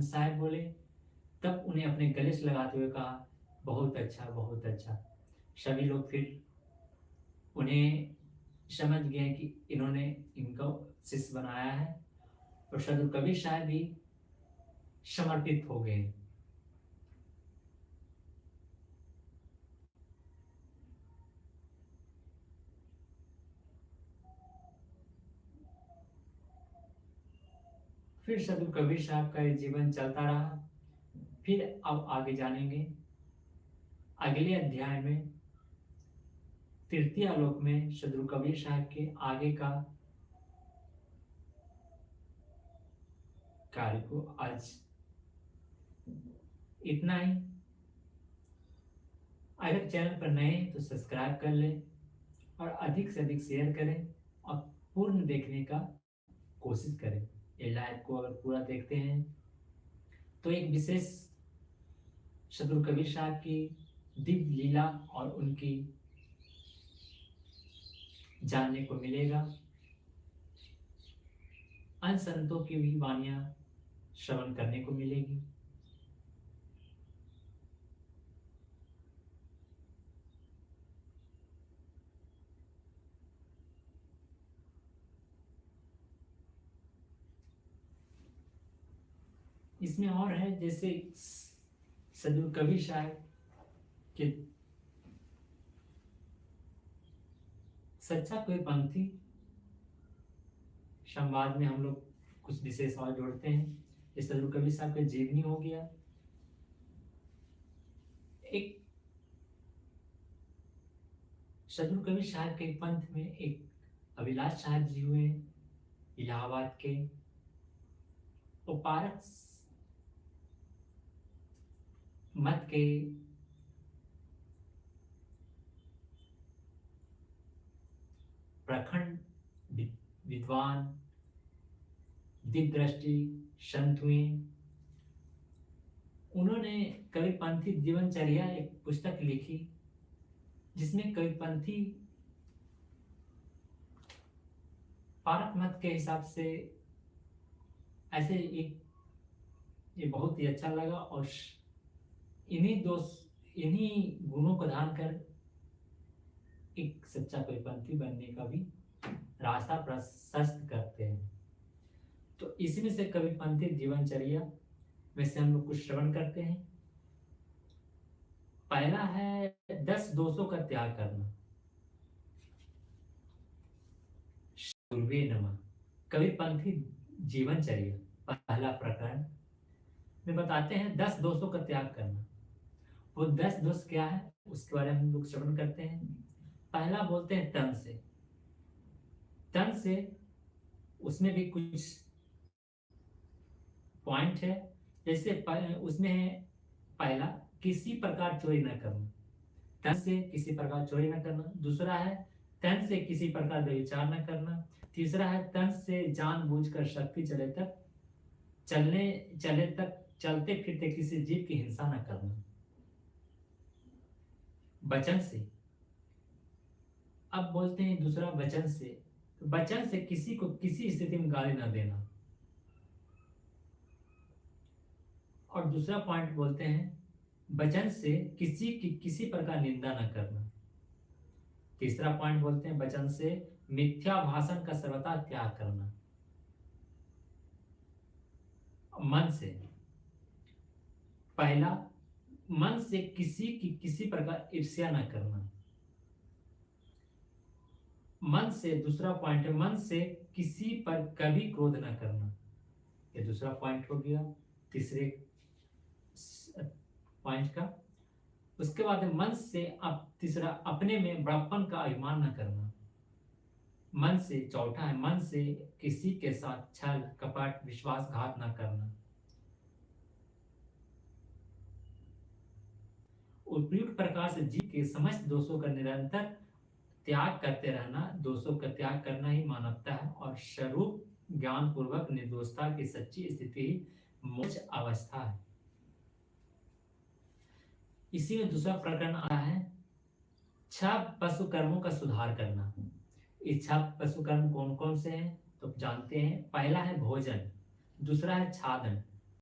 साहब बोले, तब उन्हें अपने गले से लगाते हुए कहा, बहुत अच्छा, बहुत अच्छा। सभी लोग फिर उन्हें समझ गए कि इन्होंने इनको शिष्य बनाया है, और सदगुरु कबीर साहब भी समर्पित हो गए। फिर सदगुरु कबीर साहब का ये जीवन चलता रहा। फिर अब आगे जानेंगे अगले अध्याय में, तृतीय आलोक में सदगुरु कबीर साहब के आगे का कार्य को। आज इतना ही। अगर चैनल पर नए हैं तो सब्सक्राइब कर लें और अधिक से अधिक शेयर करें और पूर्ण देखने का कोशिश करें। ये लाइव को अगर पूरा देखते हैं तो एक विशेष सदगुरु कबीर साहब की दिव्य लीला और उनकी जानने को मिलेगा। अन्य संतों की भी वाणियां श्रवण करने को मिलेगी। इसमें और है, जैसे सदगुरु कबीर साहब के सच्चा कोई पंथी संवाद में हम लोग कुछ विशेष और जोड़ते हैं। ये सदगुरु कबीर साहब का जीवनी हो गया। एक सदगुरु कबीर साहब के पंथ में एक अभिलाष साहब जी हुए इलाहाबाद के। वो पारस मत के प्रखंड विद्वान दिव्य दृष्टि संत हुए। उन्होंने कबीरपंथी जीवनचर्या एक पुस्तक लिखी, जिसमें कबीरपंथी पारक मत के हिसाब से ऐसे एक, ये बहुत ही अच्छा लगा। और इन्हीं गुणों को धारण कर एक सच्चा कबीरपंथी बनने का भी रास्ता प्रशस्त करते हैं। तो इसमें से कबीरपंथी जीवनचर्या में से हम लोग कुछ श्रवण करते हैं। पहला है 10 दोषों का त्याग करना। गुरुवे नमः। कबीरपंथी जीवनचर्या पहला प्रकरण में बताते हैं 10 दोषों का त्याग करना। वो 10 दोष क्या है उसके बारे में हम लोग श्रवण करते हैं। पहला बोलते हैं तन से। तन से उसमें भी कुछ पॉइंट है। जैसे उसमें है पहला, किसी प्रकार चोरी न करना। तन से किसी प्रकार चोरी न करना। दूसरा है तन से किसी प्रकार व्यभिचार न करना। तीसरा है तन से जानबूझकर शक्ति चले तक चलते फिरते किसी जीव की हिंसा न करना। वचन से, अब बोलते हैं दूसरा वचन से। तो वचन से किसी को किसी स्थिति में गाली न देना। और दूसरा पॉइंट बोलते हैं वचन से किसी की किसी प्रकार निंदा न करना। तीसरा पॉइंट बोलते हैं वचन से मिथ्या भाषण का सर्वथा त्याग करना। मन से, पहला मन से किसी की किसी प्रकार ईर्ष्या न करना। मन से, दूसरा पॉइंट है मन से किसी पर कभी क्रोध न करना। ये दूसरा पॉइंट हो गया तीसरे पॉइंट का। उसके बाद मन से अब तीसरा, अपने में बड़प्पन का अभिमान न करना। मन से चौथा है मन से किसी के साथ छल कपट विश्वासघात न करना। उपयुक्त प्रकार से जीव के समस्त दोषों का निरंतर त्याग करते रहना। दोषों का त्याग करना ही मानवता है और स्वरूप ज्ञान पूर्वक निर्दोषता की सच्ची स्थिति ही मोक्ष अवस्था है। इसी में दूसरा प्रकरण आया है 6 पशु कर्मों का सुधार करना। ये 6 पशु कर्म कौन कौन से हैं तो जानते हैं। पहला है भोजन, दूसरा है छादन,